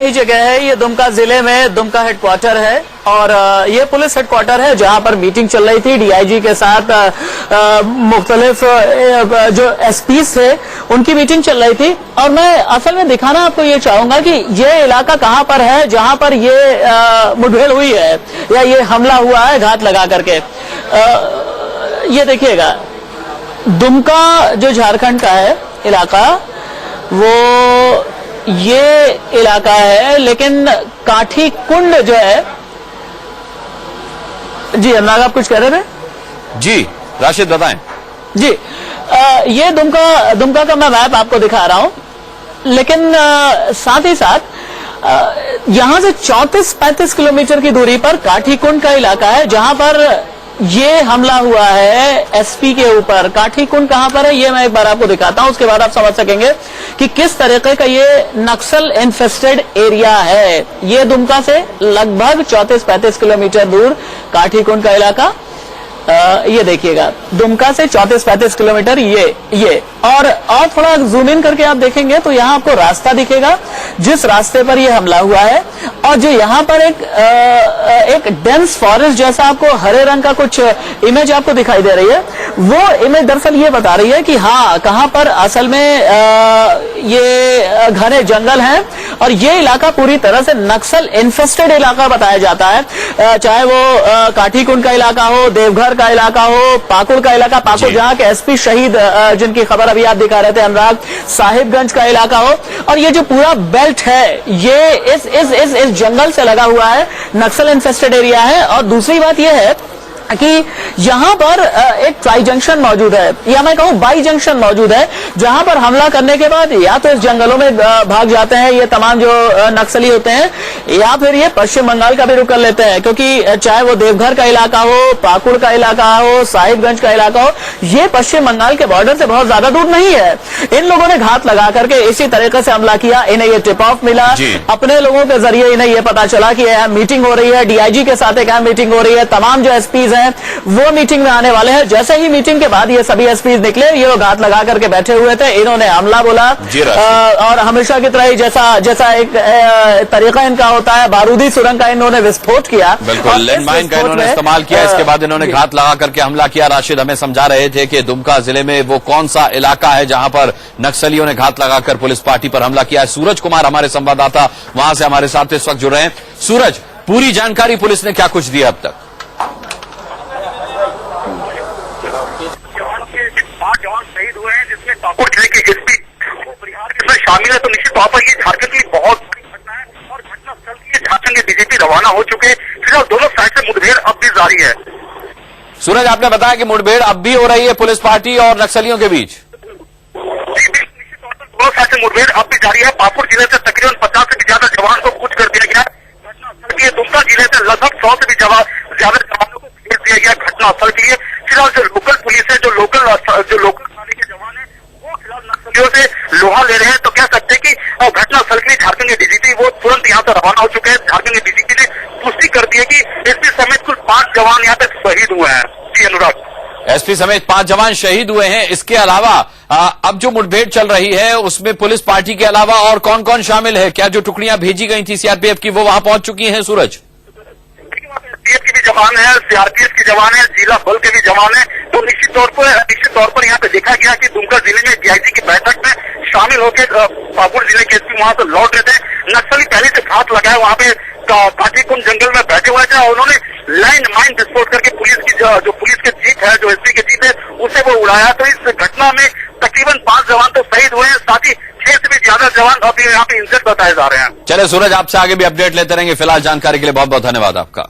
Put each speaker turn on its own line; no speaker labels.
ये जगह है, ये दुमका जिले में दुमका हेडक्वार्टर है और ये पुलिस हेडक्वार्टर है जहां पर मीटिंग चल रही थी डीआईजी के साथ। मुख्तलिफ जो एसपीज थे उनकी मीटिंग चल रही थी और मैं असल में दिखाना आपको ये चाहूंगा कि ये इलाका कहां पर है जहां पर ये मुठभेड़ हुई है या ये हमला हुआ है घात लगा करके। ये देखिएगा, दुमका जो झारखंड का है इलाका, वो ये इलाका है, लेकिन काठी कुंड जो है। जी अनुराग, आप कुछ कह रहे थे?
जी राशिद बताएं।
जी ये दुमका का मैं मैप आपको दिखा रहा हूं, लेकिन साथ ही साथ यहां से 34-35 किलोमीटर की दूरी पर काठी कुंड का इलाका है जहां पर ये हमला हुआ है एसपी के ऊपर। काठी कुंड कहां पर है ये मैं एक बार आपको दिखाता हूं, उसके बाद आप समझ सकेंगे कि किस तरीके का ये नक्सल इन्फेस्टेड एरिया है। ये दुमका से लगभग 34-35 किलोमीटर दूर काठी कुंड का इलाका। ये देखिएगा, दुमका से 34-35 किलोमीटर ये और थोड़ा जूम इन करके आप देखेंगे तो यहाँ आपको रास्ता दिखेगा जिस रास्ते पर ये हमला हुआ है। और जो यहाँ पर एक डेंस फॉरेस्ट जैसा आपको हरे रंग का कुछ इमेज आपको दिखाई दे रही है, वो इमेज दरअसल ये बता रही है कि हाँ, कहाँ पर असल में ये घने जंगल हैं और ये इलाका पूरी तरह से नक्सल इन्फेस्टेड इलाका बताया जाता है। चाहे वो काठी कुंड का इलाका हो, देवघर का इलाका हो, पाकुड़ का इलाका, पाकुड़ जहां के एसपी शहीद जिनकी खबर अभी आप दिखा रहे थे अनुराग, साहिबगंज का इलाका हो, और ये जो पूरा बेल्ट है ये इस जंगल से लगा हुआ है, नक्सल इन्फेस्टेड एरिया है। और दूसरी बात यह है कि यहां पर एक ट्राई जंक्शन मौजूद है या मैं कहूं बाई जंक्शन मौजूद है, जहां पर हमला करने के बाद या तो इस जंगलों में भाग जाते हैं ये तमाम जो नक्सली होते हैं, या फिर ये पश्चिम बंगाल का भी रुख कर लेते हैं, क्योंकि चाहे वो देवघर का इलाका हो, पाकुड़ का इलाका हो, साहिबगंज का इलाका हो, ये पश्चिम बंगाल के बॉर्डर से बहुत ज्यादा दूर नहीं है। इन लोगों ने घात लगा करके इसी तरीके से हमला किया। इन्हें ये टिप ऑफ मिला, अपने लोगों के जरिए इन्हें ये पता चला कि यह मीटिंग हो रही है, डीआईजी के साथ एक मीटिंग हो रही है, तमाम जो एसपीज वो मीटिंग में आने वाले हैं। जैसे ही मीटिंग के बाद ये सभी एसपीज निकले, ये लोग घात लगा करके बैठे हुए थे, इन्होंने हमला बोला और हमेशा की तरह ही जैसा एक तरीका इनका होता है, बारूदी सुरंग का इन्होंने विस्फोट किया,
बिल्कुल लैंडमाइन का इन्होंने इस्तेमाल किया। इसके बाद इन्होंने घात लगा करके हमला किया। राशिद हमें समझा रहे थे कि दुमका जिले में वो कौन सा इलाका है जहां पर नक्सलियों ने घात लगाकर पुलिस पार्टी पर हमला किया है। सूरज कुमार हमारे संवाददाता वहां से हमारे साथ इस वक्त जुड़ रहे हैं। सूरज, पूरी जानकारी पुलिस ने क्या कुछ दिया अब तक?
जवान शहीद हुए हैं, जिसमें पाकुड़ जिले के एसपी बिहार के इसमें शामिल है। तो निश्चित तौर पर ये झारखंड की बहुत बड़ी घटना है और घटना स्थल की झारखंड के डीजीपी रवाना हो चुके हैं। फिलहाल दोनों साइड से मुठभेड़ अब भी जारी है।
सूरज, आपने बताया कि मुठभेड़ अब भी हो रही है पुलिस पार्टी और नक्सलियों के बीच।
निश्चित तौर पर दोनों साइड से मुठभेड़ अब भी जारी है। पाकुड़ जिले से तकरीबन 50 से भी ज्यादा जवान को कूच कर दिया गया है घटना स्थल के लिए। दुमका जिले से लगभग 100 से भी ज्यादा जवानों को भेज दिया गया घटना स्थल के लिए। फिलहाल जो लोकल पुलिस है, जो लोकल थाने के जवान है, वो फिलहाल नक्सलियों से लोहा ले रहे हैं। तो कह सकते हैं कि घटना स्थल के लिए झारखंड के डीजीपी वो तुरंत यहाँ से रवाना हो चुके हैं। झारखंड के डीजीपी ने पुष्टि कर दी है कि एसपी समेत कुल 5 जवान यहाँ पे शहीद हुए हैं। जी अनुराग,
एसपी समेत 5 जवान शहीद हुए हैं। इसके अलावा अब जो मुठभेड़ चल रही है उसमें पुलिस पार्टी के अलावा और कौन कौन शामिल है? क्या जो टुकड़ियां भेजी गई थी सीआरपीएफ की वो वहां पहुंच चुकी हैं? सूरज,
सीएफ के भी जवान है, सीआरपीएफ के जवान है, जिला बल के भी जवान है। तो निश्चित तौर पर यहाँ पे देखा गया कि दुमका जिले में डीआईजी की बैठक में शामिल होकर पाकुड़ जिले के एसपी वहां से लौट रहे थे। नक्सली पहले से घात लगाए वहां पे काठी कुंड जंगल में बैठे हुए थे और उन्होंने लैंड माइन विस्फोट करके पुलिस के जीप है, जो एसपी के जीप है, उसे वो उड़ाया। तो इस घटना में तकरीबन 5 जवान तो शहीद हुए हैं, साथ ही 6 से भी ज्यादा जवान अभी यहाँ पे इंजर्ड बताए जा रहे हैं।
चले सूरज, आपसे आगे भी अपडेट लेते रहेंगे। फिलहाल जानकारी के लिए बहुत बहुत धन्यवाद आपका।